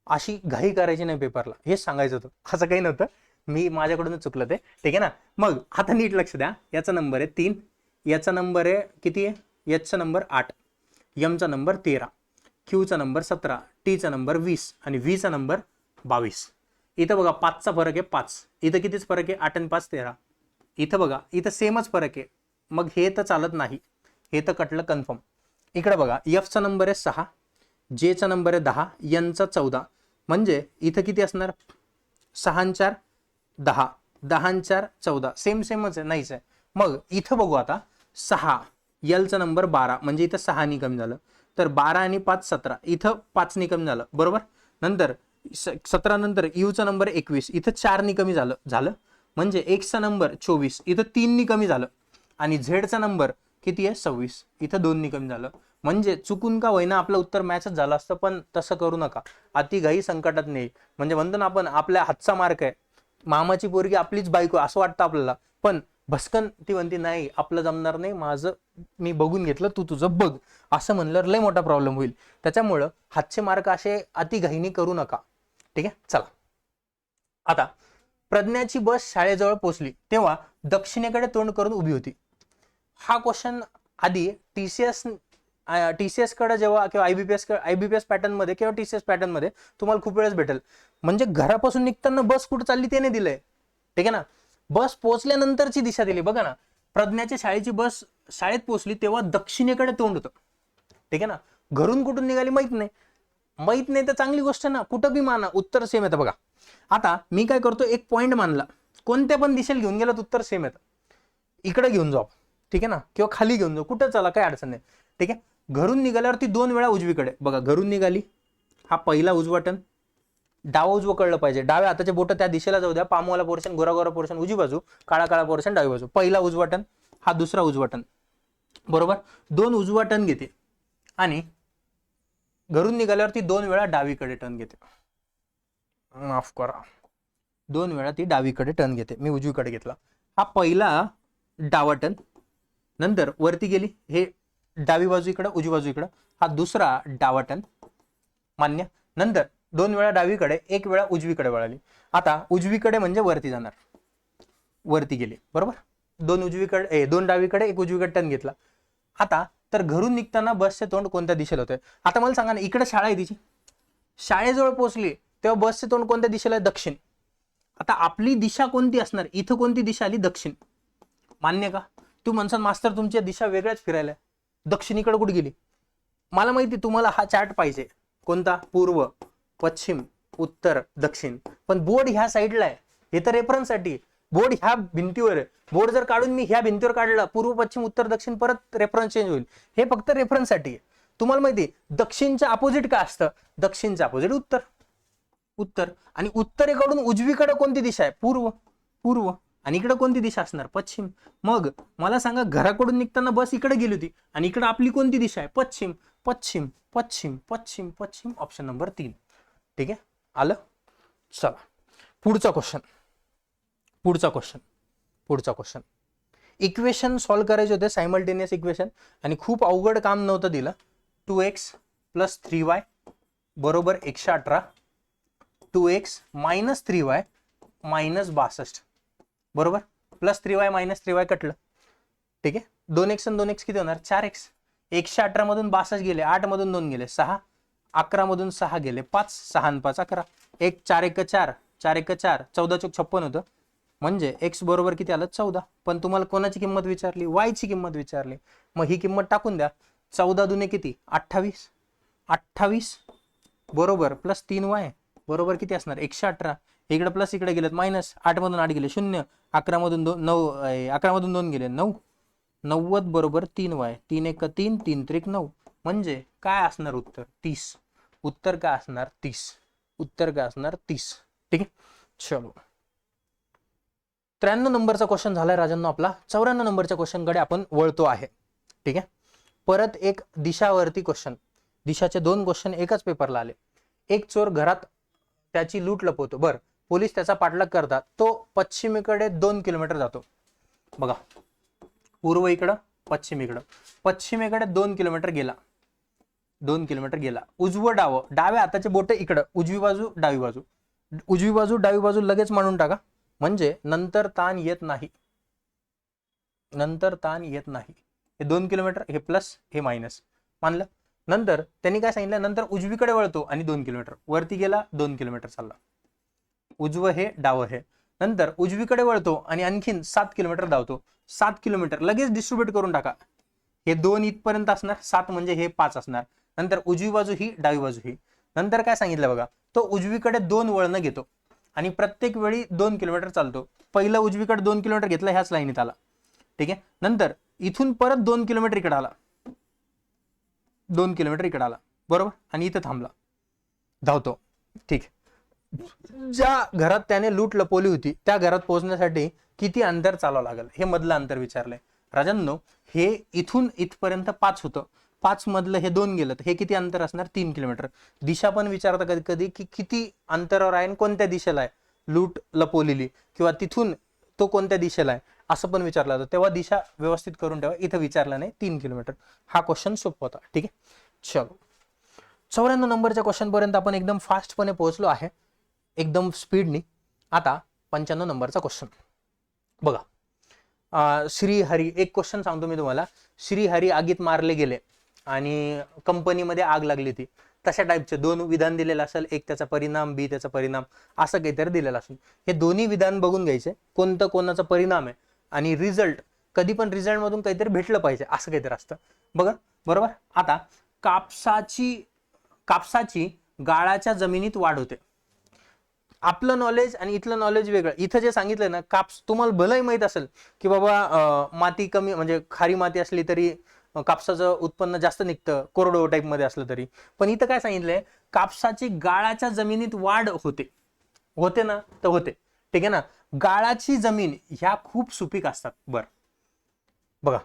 अशी घाई करायची नाही पेपरला, हेच सांगायचं होतं. असं काही नव्हतं, मी माझ्याकडूनच चुकलं ते. ठीक आहे ना. मग आता नीट लक्ष द्या. याचा नंबर आहे 3, याचा नंबर आहे किती आहे? एच चा नंबर 8, एम चा नंबर 13, क्यू चा नंबर 17, टी चा नंबर 20 आणि व्ही चा नंबर 22. इथं बघा 5 चा फरक आहे 5, इथं कितीच फरक आहे? 8 आणि 5 13. इथं बघा, इथं सेमच फरक आहे, मग हे तर चालत नाही, हे तर कटलं कन्फर्म. इकडे बघा, एफ चा नंबर आहे 6, जे चा नंबर आहे 10, एन चा 14, म्हणजे इथं किती असणार? 6 आणि 4 10, 10 आणि 4 14, सेम सेमच आहे, नाहीच आहे. मग इथं बघू आता, 6, एल चा नंबर 12, म्हणजे इथं 6 नि कमी झालं, तर 12 आणि 5 17, इथं 5 नि कमी झालं, बरोबर. नंतर 17 नंतर यू चा नंबर 21, इथं 4 नि कमी झालं, म्हणजे एक्स चा नंबर 24, इथं 3 नि कमी झालं, आणि झेड चा नंबर किती आहे? 26, इथं 2 नि कमी झालं. म्हणजे चुकून का होईना आपलं उत्तर मॅचच झालं असतं, पण तसं करू नका. अतिघाई संकटात नाही. म्हणजे म्हणतो ना आपण, आपल्या हातचा मार्क आहे, मामाची पोरगी आपलीच बायको असं वाटतं आपल्याला, पण भस्कन ती म्हणते नाही आपलं जमणार नाही, माझं मी बघून घेतलं, तू तुझं बघ, असं म्हणल्यावर लय मोठा प्रॉब्लेम होईल. त्याच्यामुळं हातचे मार्क असे अतिघाईनी करू नका. ठीक आहे, चला आता प्रज्ञाची बस शाळेजवळ पोहोचली तेव्हा दक्षिणेकडे तोंड करून उभी होती. हा क्वेश्चन आधी टीसीएस कडे जेव्हा किंवा आयबीपीएस पॅटर्न मध्ये किंवा टीसीएस पॅटर्न मध्ये तुम्हाला खूप वेळेस भेटेल. म्हणजे घरापासून निघताना बस कुठे चालली ते नाही दिलंय. ठीक आहे ना, बस पोहोचल्यानंतरची दिशा दिली. बघा ना, प्रज्ञाच्या शाळेची बस शाळेत पोहोचली तेव्हा दक्षिणेकडे तोंड होतं. ठीक आहे ना, घरून कुठून निघाली माहित नाही तर चांगली गोष्ट ना, कुठं बी माना उत्तर सेम येतं. बघा आता मी काय करतो, एक पॉइंट मानला, कोणत्या पण दिशेला घेऊन गेलात उत्तर सेम येतं. इकडे घेऊन जाऊ, ठीक आहे ना, किंवा खाली घेऊन जाऊ, कुठं चला काय अडचण नाही. ठीक आहे, घरून निघाल्यावरती 2 वेळा उजवीकडे. बघा घरून निघाली, हा पहिला उजवा टर्न, डावा उजवं कळलं पाहिजे, डाव्या हाताचे बोट त्या दिशेला जाऊ द्या, पामवाला पोर्शन, गोरा पोर्शन उजवी बाजू, काळा पोर्शन डावी बाजू. पहिला उजवा टर्न, हा दुसरा उजवा टर्न, बरोबर. 2 उजवा टर्न घेते आणि घरून निघाल्यावरती 2 वेळा डावीकडे टर्न घेते. माफ करा, 2 वेळा ती डावीकडे टर्न घेते, मी उजवीकडे घेतला. हा पहिला डावा टर्न, नंतर वरती गेली, हे डावी बाजू इकडं उजवी बाजू इकडं, हा दुसरा डावा टर्न, मान्य. नंतर 2 वेळा डावीकडे, 1 वेळा उजवीकडे वळाली. आता उजवीकडे म्हणजे वरती जाणार, वरती गेली, बरोबर. 2 डावीकडे 1 उजवीकडे टर्न घेतला. आता तर घरून निघताना बसचे तोंड कोणत्या दिशेला होतंय? आता मला सांगा ना, इकडे शाळा आहे तिची, शाळेजवळ पोहोचली तेव्हा बसचे तोंड कोणत्या दिशेला आहे? दक्षिण. आता आपली दिशा कोणती असणार? इथं कोणती दिशा आली? दक्षिण. मान्य का? तू म्हणसान मास्तर तुमच्या दिशा वेगळ्याच फिरायला, दक्षिणीकडे कुठे गेली? मला माहिती तुम्हाला हा चार्ट पाहिजे, कोणता? पूर्व, पश्चिम, उत्तर, दक्षिण. पण बोर्ड ह्या साईडला आहे, हे तर रेफरन्स साठी. बोर्ड ह्या भिंतीवर आहे, बोर्ड जर काढून मी ह्या भिंतीवर काढला, पूर्व पश्चिम उत्तर दक्षिण, परत रेफरन्स चेंज होईल. हे फक्त रेफरन्स साठी आहे. तुम्हाला माहिती दक्षिणच्या अपोजिट काय असतं? दक्षिणच्या अपोजिट उत्तर. उत्तर आणि उत्तरेकडून उजवीकडे कोणती दिशा आहे? पूर्व. आणि इकडे कोणती दिशा असणार? पश्चिम. मग मला सांगा, घराकडून निघताना बस इकडे गेली होती आणि इकडे आपली कोणती दिशा आहे? पश्चिम. Option number 3. ठीक आहे, आलं. चला पुढचा क्वेश्चन. इक्वेशन सॉल्व्ह करायचे होते, सायमल्टेनियस इक्वेशन, आणि खूप अवघड काम नव्हतं दिलं. 2x + 3y बरोबर 118, 2x - 3y - 62 बरोबर, +3y - 3y कटलं. ठीक आहे, 2x आणि 2x किती होणार? 4x. 118 मधून 62 गेले, 8 मधून 2 गेले 6, 11 मधून 6 गेले 5, 6 आणि 5 11, 1 4 1 4, 4 1 4, 14 चौक 56 होतं. म्हणजे x बरोबर किती आलं? 14. पण तुम्हाला कोणाची किंमत विचारली? y ची किंमत विचारली. मग ही किंमत टाकून द्या. 14 दुने किती? 28. 28 बरोबर +3y बरोबर किती असणार? 118. इकडे प्लस इकडे गेलेत मायनस, 8 मधून 8 गेले 0, 11 मधून 2 9, 11 मधून 2 गेले 9, 90 बरोबर 3y, 3 1 3, 3 3 9. म्हणजे काय असणार उत्तर? 30. उत्तर काय असणार? 30. ठीक आहे, चलो 93 नंबरचा क्वेश्चन झालाय राजांनो आपला. 94 नंबरच्या क्वेश्चन कडे आपण वळतो आहे. ठीक आहे, परत एक दिशावरती क्वेश्चन. दिशाचे 2 क्वेश्चन एकाच पेपरला आले. एक चोर घरात त्याची लूट लपवतो. बर, पोलीस त्याचा पाठलाग करतात. तो पश्चिमेकडे 2 किलोमीटर जातो. बघा, पूर्व इकडं, पश्चिम इकडं. पश्चिमेकडे 2 किलोमीटर गेला, 2 किलोमीटर गेला. उजवं डावं, डाव्या हाताचे बोट इकडं, उजवी बाजू डावी बाजू, उजवी बाजू डावी बाजू लगेच मांडून टाका. म्हणजे नंतर ताण येत नाही. हे 2 किलोमीटर, हे प्लस हे मायनस मानलं. नंतर त्यांनी काय सांगितलं? नंतर उजवीकडे वळतो आणि 2 किलोमीटर वरती गेला, 2 किलोमीटर चालला. उजवं हे डावं हे. नंतर उजवीकडे वळतो आणि आणखीन 7 किलोमीटर धावतो. 7 किलोमीटर लगेच डिस्ट्रीब्यूट करून टाका. हे 2 इथपर्यंत असणार, 7 म्हणजे हे 5 असणार. नंतर उजवी बाजू ही, डावी बाजू ही. नंतर काय सांगितलं बघा, तो उजवीकडे 2 वळणं घेतो आणि प्रत्येक वेळी 2 किलोमीटर चालतो. पहिलं उजवीकडे 2 किलोमीटर घेतलं, ह्याच लाईनीत आला. ठीक आहे, नंतर इथून परत 2 किलोमीटर इकडे आला, 2 किलोमीटर इकडे आला, बरोबर, आणि इथं थांबला, धावतो. ठीक, ज्या घरात त्याने लूट लपवली होती त्या घरात पोहोचण्यासाठी किती अंतर चालावं लागेल? हे मधलं अंतर विचारलंय राजांनो. हे इथून इथपर्यंत 5 होतं, 5 मधलं हे 2 गेलं, हे किती अंतर असणार? 3 किलोमीटर. दिशा पण विचारता कधी कधी की किती अंतरावर आहे आणि कोणत्या दिशेला आहे लूट लपवलेली, किंवा तिथून तो कोणत्या दिशेला आहे. असं पण विचारलं होतं, तेव्हा दिशा व्यवस्थित करून ठेवा. इथं विचारला नाही 3 किलोमीटर. हा क्वेश्चन सोपा होता. ठीक आहे, चलो 94 नंबरच्या क्वेश्चन पर्यंत आपण एकदम फास्टपणे पोहोचलो आहे, एकदम स्पीडनी. आता 95 नंबरचा क्वेश्चन बघा. श्रीहरी, एक क्वेश्चन सांगतो मी तुम्हाला. श्रीहरी आगीत मारले गेले आणि कंपनीमध्ये आग लागली ती, तशा टाईपचे 2 विधान दिलेलं असेल, एक त्याचा परिणाम, बी त्याचा परिणाम, असं काहीतरी दिलेलं असेल. हे दोन्ही विधान बघून घ्यायचे, कोणतं कोणाचा परिणाम आहे आणि रिझल्ट, कधी पण रिझल्ट मधून काहीतरी भेटलं पाहिजे असं काहीतरी असतं बघा. बरोबर. आता कापसाची गाळाच्या जमिनीत वाढ होते. आपलं नॉलेज आणि इथलं नॉलेज वेगळं. इथं जे सांगितलं ना, कापूस तुम्हाला भलंही माहित असेल की बाबा माती कमी, म्हणजे खारी माती असली तरी कापसाचं उत्पन्न जास्त निघतं, कोरडो टाईप मध्ये असलं तरी. पण इथं काय सांगितलंय, कापसाची गाळाच्या जमिनीत वाढ होते. होते ना, तर होते. ठीक आहे ना. गाळाची जमीन ह्या खूप सुपीक असतात. बर बघा,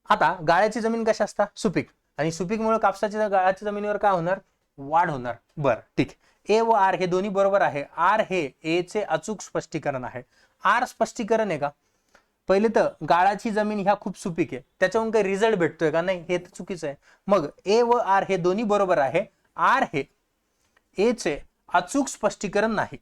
आता गाळाची जमीन कशा असतात, सुपीक, आणि सुपीकमुळे कापसाच्या गाळाच्या जमिनीवर काय होणार, वाढ होणार. बर ठीक. ए व आर हे दोन्ही बरोबर आहे. आर हे ए चे अचूक स्पष्टीकरण आहे. आर स्पष्टीकरण आहे का? पहिले तर गाळाची जमीन ह्या खूप सुपीक आहे, त्याच्यावरून काही रिझल्ट भेटतोय का? नाही, हे तर चुकीचं आहे. मग ए व आर हे दोन्ही बरोबर आहे. आर हे ए चे अचूक स्पष्टीकरण नाही.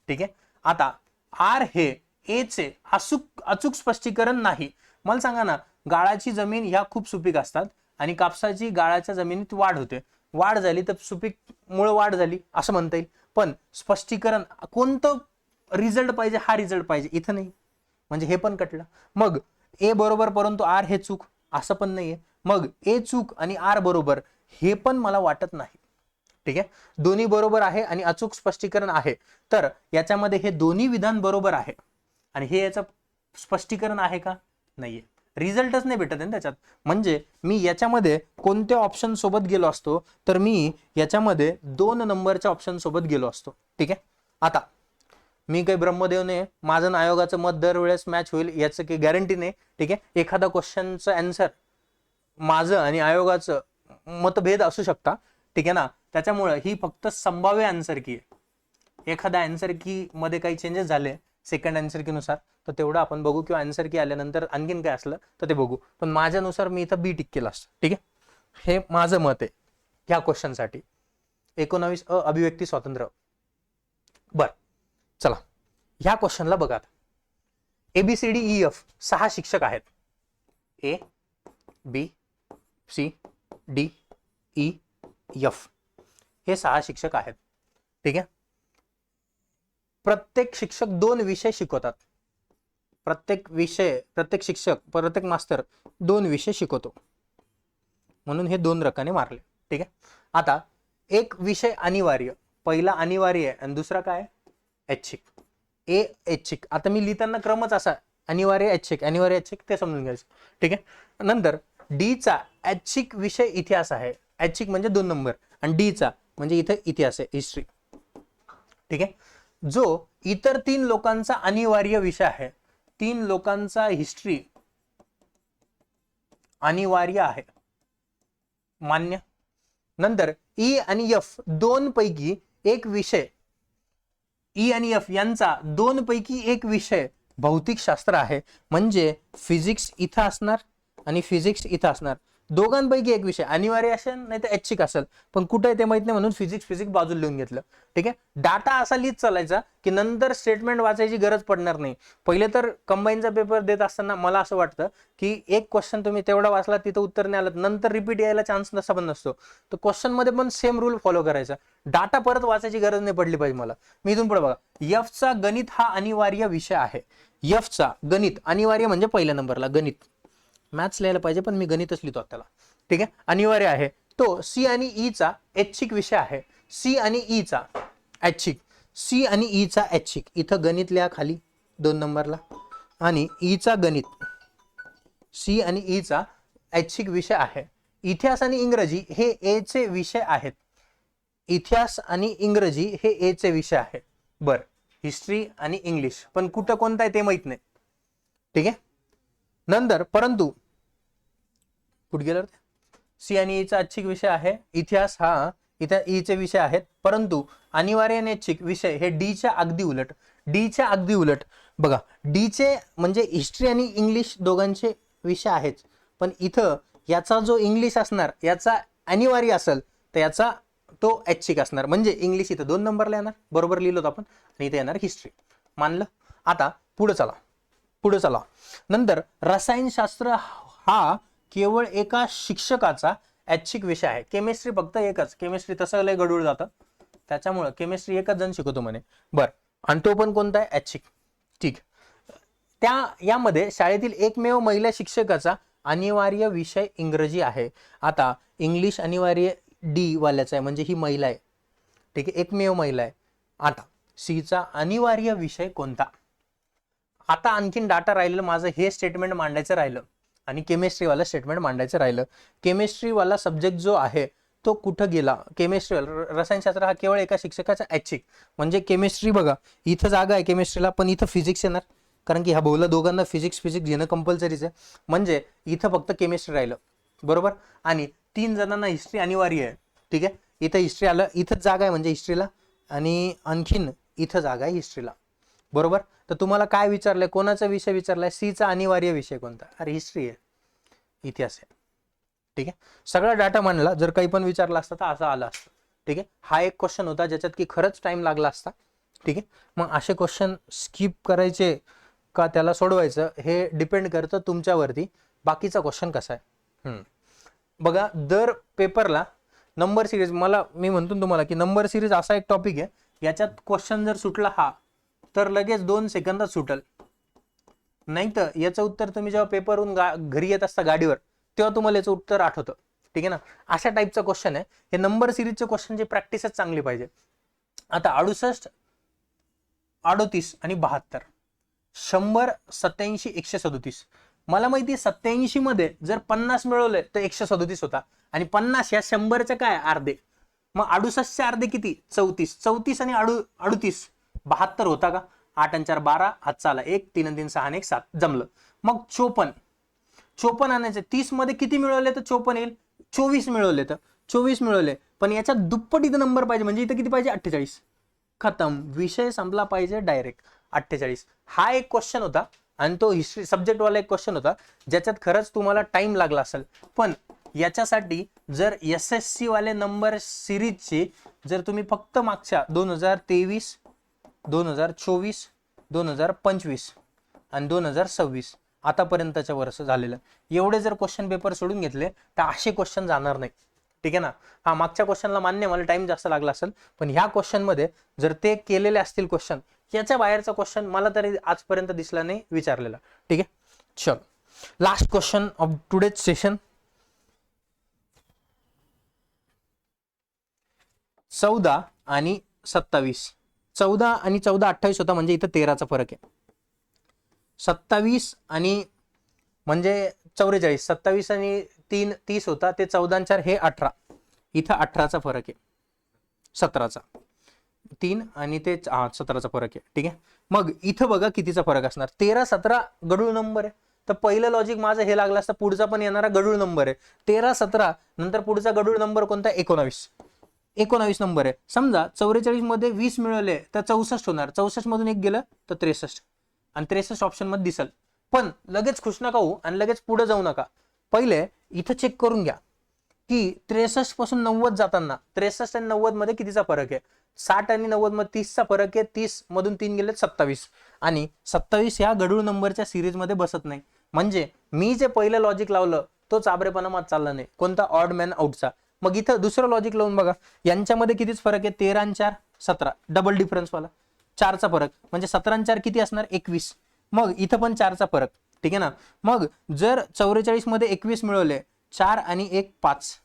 ठीक आहे. आता आर हे ए चे अचूक स्पष्टीकरण नाही. मला सांगा ना, गाळाची जमीन ह्या खूप सुपीक असतात आणि कापसाची गाळाच्या जमिनीत वाढ होते. वाढ झाली तर सुपीक मुळे वाढ झाली असं म्हणता येईल. पण स्पष्टीकरण कोणतं रिझल्ट पाहिजे, हा रिझल्ट पाहिजे, इथं नाही, म्हणजे हे पण कटलं. मग ए बरोबर परंतु आर हे चूक, असं पण नाहीये. मग ए चूक आणि आर बरोबर, हे पण मला वाटत नाही. ठीक आहे. दोन्ही बरोबर आहे आणि अचूक स्पष्टीकरण आहे, तर याच्यामध्ये हे दोन्ही विधान बरोबर आहे आणि हे याचं स्पष्टीकरण आहे का? नाहीये. रिझल्टच नाही भेटत आहे त्याच्यात. म्हणजे मी याच्यामध्ये कोणत्या ऑप्शन सोबत गेलो असतो, तर मी याच्यामध्ये 2 नंबरच्या ऑप्शन सोबत गेलो असतो. ठीक आहे. आता मी काही ब्रह्मदेव नाही, माझं आयोगाचं मत दरवेळेस मॅच होईल याचं काही गॅरंटी नाही. ठीक आहे. एखादा क्वेश्चनचं आन्सर माझं आणि आयोगाचं मतभेद असू शकता. ठीक आहे ना. त्याच्यामुळे ही फक्त संभाव्य आन्सर की आहे. एखाद्या आन्सर की मध्ये काही चेंजेस झाले सेकंड आन्सर की नुसार, तर तेवढं आपण बघू, किंवा आन्सर की आल्यानंतर आणखीन काय असलं तर ते बघू. पण माझ्यानुसार मी इथं बी टिक केलं असतं. ठीक आहे. हे माझं मत आहे ह्या क्वेश्चनसाठी. 19 अभिव्यक्ती स्वातंत्र्य. बर चला, ह्या क्वेश्चनला बघा. एबीसीडी ई एफ 6 शिक्षक आहेत. A B C D E F हे 6 शिक्षक आहेत. ठीक आहे. प्रत्येक शिक्षक 2 विषय शिकवतात. प्रत्येक शिक्षक, प्रत्येक मास्तर 2 विषय शिकवतो, म्हणून हे 2 रकाने मारले. ठीक आहे. आता एक विषय अनिवार्य, पहिला अनिवार्य आहे आणि दुसरा काय, ऐच्छिक. ए ऐच्छिक. आता मी लिहिताना क्रमच असा, अनिवार्य ऐच्छिक, अनिवार्य ऐच्छिक, ते समजून घ्यायचं. ठीक आहे. नंतर डी चा ऐच्छिक विषय इतिहास आहे. ऐच्छिक म्हणजे 2 नंबर, आणि डी चा म्हणजे इथे इतिहास आहे, हिस्ट्री. ठीक आहे. जो इतर 3 लोकांचा अनिवार्य विषय आहे, 3 लोकांचा हिस्ट्री अनिवार्य आहे, मान्य. नंतर ई आणि एफ 2 पैकी एक विषय, ई आणि एफ यांचा 2 पैकी एक विषय भौतिकशास्त्र आहे, म्हणजे फिजिक्स इथं असणार आणि फिजिक्स इथं असणार. दोघांपैकी एक विषय अनिवार्य असेल नाही तर ऐच्छिक असेल, पण कुठे ते माहित नाही, म्हणून फिजिक्स बाजूला लिहून घेतलं. ठीक आहे. डाटा असा लिहित चालायचा की नंतर स्टेटमेंट वाचायची गरज पडणार नाही. पहिले तर कंबाईनचा पेपर देत असताना मला असं वाटतं की एक क्वेश्चन तुम्ही तेवढा वाचला, तिथं उत्तर नाही आलं, नंतर रिपीट यायला चान्स नसा पण नसतो. तर क्वेश्चन मध्ये पण सेम रूल फॉलो करायचा. डाटा परत वाचायची गरज नाही पडली पाहिजे मला. मी इथून पुढे बघा, एफचा गणित हा अनिवार्य विषय आहे. एफचा गणित अनिवार्य म्हणजे पहिल्या नंबरला गणित. मॅथ्स लिहायला पाहिजे पण मी गणितच लिहितो त्याला. ठीक आहे. अनिवार्य आहे. तो सी आणि ई चा ऐच्छिक विषय आहे. सी आणि ई चा ऐच्छिक, सी आणि ई चा ऐच्छिक, इथं गणित लिहा खाली 2 नंबरला, आणि ई चा गणित, सी आणि ई चा ऐच्छिक विषय आहे. इतिहास आणि इंग्रजी हे ए चे विषय आहेत. इतिहास आणि इंग्रजी हे ए चे विषय आहे. बर, हिस्ट्री आणि इंग्लिश पण कुठं कोणता आहे ते माहित नाही. ठीक आहे. नंतर परंतु कुठे गेलं, सी आणि ई चा ऐच्छिक विषय आहे. इतिहास हा इथे ई चे विषय आहेत, परंतु अनिवार्य आणि ऐच्छिक विषय हे डी च्या अगदी उलट. डी च्या अगदी उलट बघा डीचे म्हणजे हिस्ट्री आणि इंग्लिश दोघांचे विषय आहेच, पण इथं याचा जो इंग्लिश असणार याचा अनिवार्य असेल तर याचा तो ऐच्छिक असणार, म्हणजे इंग्लिश इथं 2 नंबरला येणार, बरोबर लिहिलो आपण, आणि इथे येणार हिस्ट्री. मानलं. आता पुढे चला. नंतर रसायनशास्त्र हा केवळ एका शिक्षकाचा ऐच्छिक विषय आहे. केमिस्ट्री फक्त एकच, केमिस्ट्री तसं लय गडूळ जातं, त्याच्यामुळे केमिस्ट्री एकच जण शिकवतो म्हणे. बर, आणि तो पण कोणता आहे? ऐच्छिक. ठीक. यामध्ये शाळेतील एकमेव महिला शिक्षकाचा अनिवार्य विषय इंग्रजी आहे. आता इंग्लिश अनिवार्य डी वाल्याचा आहे, म्हणजे ही महिला आहे. ठीक आहे, एकमेव महिला आहे. आता सीचा अनिवार्य विषय कोणता? आता आणखीन डाटा राहिलेलं माझं हे स्टेटमेंट मांडायचं राहिलं आणि केमिस्ट्रीवाला स्टेटमेंट मांडायचं राहिलं. केमिस्ट्रीवाला सब्जेक्ट जो आहे तो कुठं गेला? केमिस्ट्रीवाला रसायनशास्त्र हा केवळ एका शिक्षकाचा ऐच्छिक, म्हणजे केमिस्ट्री बघा इथं जागा आहे केमिस्ट्रीला, पण इथं फिजिक्स येणार, कारण की ह्या भाऊला दोघांना फिजिक्स घेणं कंपल्सरीच आहे, म्हणजे इथं फक्त केमिस्ट्री राहिलं, बरोबर. आणि 3 जणांना हिस्ट्री अनिवार्य आहे. ठीक आहे, इथं हिस्ट्री आलं, इथंच जागा आहे म्हणजे हिस्ट्रीला, आणि आणखीन इथं जागा आहे हिस्ट्रीला, बरोबर. तर तुम्हाला काय विचारलंय, कोणाचा विषय विचारलाय? सीचा अनिवार्य विषय कोणता? अरे हिस्ट्री आहे, इतिहास आहे. ठीक आहे, सगळा डाटा मांडला, जर काही पण विचारला असता तर असं आलं असतं. ठीक आहे, हा एक क्वेश्चन होता ज्याच्यात की खरंच टाइम लागला असता. ठीक आहे, मग असे क्वेश्चन स्किप करायचे का त्याला सोडवायचं हे डिपेंड करतं तुमच्यावरती. बाकीचा क्वेश्चन कसा आहे बघा, दर पेपरला नंबर सिरीज, मी म्हणतो तुम्हाला की नंबर सिरीज असा एक टॉपिक आहे, याच्यात क्वेश्चन जर सुटला हा तर लगेच 2 सेकंदात सुटेल. नाही तर याचं उत्तर तुम्ही जेव्हा पेपरहून घरी येत असता गाडीवर, तेव्हा तुम्हाला याचं उत्तर आठवतं. ठीक आहे ना, अशा टाईपचा क्वेश्चन आहे हे नंबर सिरीजचे क्वेश्चन, जे प्रॅक्टिसच चांगली पाहिजे. आता 68, 38 आणि 72, 100, 87, 137. मला माहिती 87 मध्ये जर 50 मिळवले तर 137 होता, आणि 50 या 100चे काय अर्धे, मग 68चे अर्धे किती? 34. 34 आणि 38 72 होता का? 8 आणि 4 12, हातचा आला 1, 3 आणि 3 6 आणि 1 7, जमलं. मग 54 आणायचे. 30 मध्ये किती मिळवले तर 54 येईल? 24 मिळवले तर 24 मिळवले, पण याच्या दुप्पट इथं नंबर पाहिजे, म्हणजे इथं किती पाहिजे? 48. खतम, विषय संपला पाहिजे डायरेक्ट 48. हा एक क्वेश्चन होता, आणि तो हिस्ट्री सब्जेक्ट वाला एक क्वेश्चन होता ज्याच्यात खरंच तुम्हाला टाइम लागला असेल. पण याच्यासाठी जर SSC वाले नंबर सिरीजची जर तुम्ही फक्त मागच्या 2023, 2024, 2025 आणि 2026 आतापर्यंतच्या वर्ष झालेलं एवढे जर क्वेश्चन पेपर सोडून घेतले तर असे क्वेश्चन जाणार नाही. ठीक आहे ना. हा मागच्या क्वेश्चनला मान्य, मला टाइम जास्त लागला असेल, पण ह्या क्वेश्चन मध्ये जर ते केलेले असतील क्वेश्चन, याच्या बाहेरचा क्वेश्चन मला तरी आजपर्यंत दिसला नाही विचारलेला. ठीक आहे, चल last question of today's session. 14 आणि 27, 14 आणि 14 28 होता, म्हणजे इथं 13चा फरक आहे. 27 आणि म्हणजे 44, 27 आणि 3 30 होता, ते 14 आणि 4 हे 18, इथं 18चा फरक आहे, 17चा 3 आणि ते 17चा फरक आहे. ठीक आहे, मग इथं बघा कितीचा फरक असणार? 13 17 गडूळ नंबर आहे, तर पहिलं लॉजिक माझं हे लागलं असतं, पुढचा पण येणारा गडूळ नंबर आहे. 13 17 नंतर पुढचा गडूळ नंबर कोणता? 19 नंबर आहे. समजा 44 मध्ये 20 मिळवले तर 64 होणार, 64 मधून 1 गेलं तर 63, आणि 63 ऑप्शन मध्ये दिसल. पण लगेच खुश नका होऊ आणि लगेच पुढे जाऊ नका. पहिले इथं चेक करून घ्या की 63 पासून 90 जाताना 63 आणि 90 मध्ये कितीचा फरक आहे? 60 आणि 90 मध्ये 30चा फरक आहे. 30 मधून 3 गेले 27, आणि 27 या गडूळ नंबरच्या सिरीज मध्ये बसत नाही. म्हणजे मी जे पहिलं लॉजिक लावलं तो चाबरेपणा मात चालला नाही, कोणता? ऑड मॅन आउटचा. मग इथं दुसरं लॉजिक लावून बघा, यांच्यामध्ये कितीच फरक आहे? 13 आणि 4 17, डबल डिफरन्स वाला 4चा फरक, म्हणजे 17 आणि 4 किती असणार? 21. मग इथं पण 4चा फरक. ठीक आहे ना. मग जर 44 मध्ये 21 मिळवले, 4 आणि 1 5,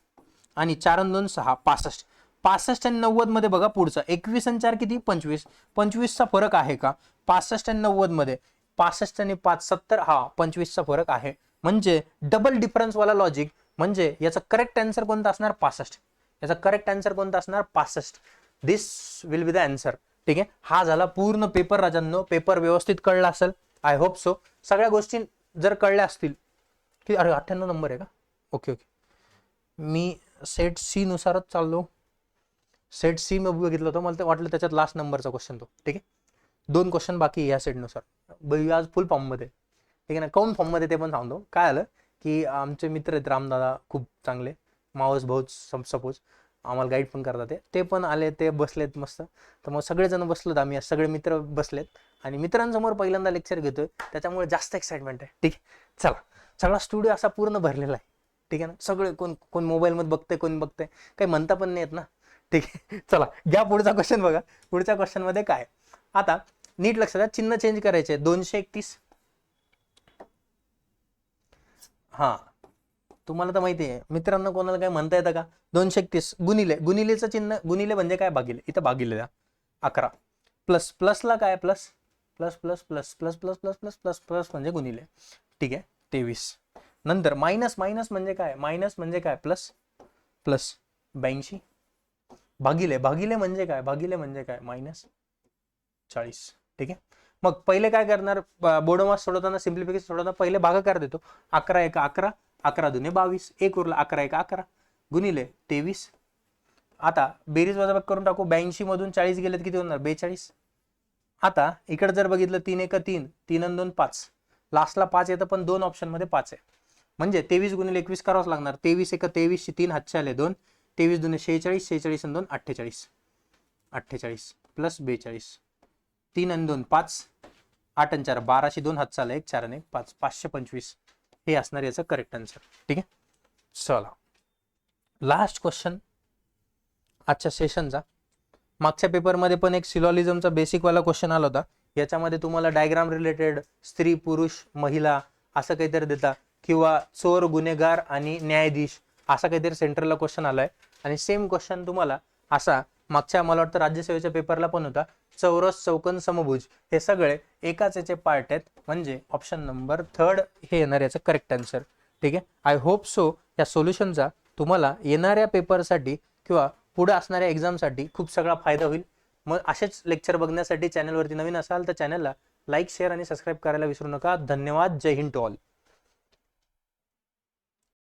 आणि 4 आणि 2 6, 65. 65 आणि 90 मध्ये बघा पुढचा 21 आणि 4 किती? 25. 25चा फरक आहे का 65 आणि 90 मध्ये? 65 आणि 5 70, हा 25चा फरक आहे, म्हणजे डबल डिफरन्स वाला लॉजिक. म्हणजे याचा करेक्ट आन्सर कोणता असणार? 65. याचा करेक्ट आन्सर कोणता असणार? 65. दिस विल बी द आन्सर. ठीक आहे, हा झाला पूर्ण पेपर राजांनो. पेपर व्यवस्थित कळला असेल, आय होप सो. सगळ्या गोष्टी जर कळल्या असतील की, अरे 98 नंबर आहे का? ओके ओके, मी सेट सी नुसारच चाललो. सेट सी मी बघितलं होतं, मला वाटलं त्याच्यात लास्ट नंबरचा क्वेश्चन तो. ठीक आहे, 2 क्वेश्चन बाकी आहे या सेटनुसार. आज फुल फॉर्ममध्ये, ठीक आहे ना. काऊन फॉर्ममध्ये ते पण सांगतो. काय आलं की आमचे मित्र आहेत रामदादा, खूप चांगले, मावस भाऊ सपोज, आम्हाला गाईड पण करतात ते पण आले, ते बसलेत मस्त. तर मग सगळेजण बसलोत आम्ही, सगळे मित्र बसलेत आणि मित्रांसमोर पहिल्यांदा लेक्चर घेतोय, त्याच्यामुळे जास्त एक्साइटमेंट आहे. ठीक आहे, चला. सगळा स्टुडिओ असा पूर्ण भरलेला आहे, ठीक आहे ना. सगळे कोण मोबाईलमध्ये बघते, कोण बघते, काही म्हणता पण नाही येत ना. ठीक आहे, चला घ्या पुढचा क्वेश्चन बघा. पुढच्या क्वेश्चनमध्ये काय, आता नीट लक्षात द्या, चिन्ह चेंज करायचे. 231, हा तुम्हाला तर माहिती आहे मित्रांनो, कोणाला काय म्हणता येतं का. 231 गुणिलेचं चिन्ह, गुणिले म्हणजे काय, भागिले. इथं भागिले द्या 11, प्लस प्लसला काय, plus plus plus plus plus plus plus plus plus plus म्हणजे गुणिले, ठीक आहे. 23 नंतर मायनस म्हणजे काय, मायनस म्हणजे काय, प्लस प्लस 82 भागिले म्हणजे काय, भागिले म्हणजे काय, -40, ठीक आहे. मग पहिले काय करणार, बोडोमास सोडवताना, सिम्प्लिफिकेशन सोडवताना पहिले भागाकार देतो. 11 1 11, 11 2 22, 1 उरला, 11 1 11 गुणिले 23. आता बेरीज वजाबाकी करून टाकू. 82 मधून 40 गेले तर किती होणार, 42. आता इकडे जर बघितलं, 3 1 3, 3 आणि 2 5, लास्टला 5 येतं, पण 2 ऑप्शन मध्ये 5 आहे, म्हणजे 23 गुणिले 21 करावंच लागणार. 23 1 23, 3 हातचे आले 2, 23 2 46, 46 आणि 2 48, 48 प्लस 42, 3 आणि 2 5, 8 आणि 4 12, 2 हात चालला 1, 4 आणि 1 5, 525 हे असणार याचं करेक्ट आन्सर. ठीक आहे, चला लास्ट क्वेश्चन आजच्या सेशनचा. मागच्या पेपरमध्ये पण एक सिलॉलिझमचा बेसिक वाला क्वेश्चन आला होता. याच्यामध्ये तुम्हाला डायग्राम रिलेटेड स्त्री पुरुष महिला असं काहीतरी देता, किंवा चोर गुन्हेगार आणि न्यायाधीश असा काहीतरी सेंटरला क्वेश्चन आलाय. आणि सेम क्वेश्चन तुम्हाला असा मागच्या, मला वाटतं राज्यसेवेच्या पेपरला पण होता. चौरस चौकन समभुज हे सगळे एकाच याचे पार्ट आहेत, म्हणजे ऑप्शन नंबर 3 हे येणार याचं करेक्ट आन्सर. ठीक आहे, आय होप सो या सोल्युशनचा तुम्हाला येणाऱ्या पेपरसाठी किंवा पुढे असणाऱ्या एक्झामसाठी खूप सगळा फायदा होईल. मग असेच लेक्चर बघण्यासाठी चॅनलवरती नवीन असाल तर चॅनलला लाईक शेअर आणि सबस्क्राईब करायला विसरू नका. धन्यवाद. जय हिंद टू ऑल.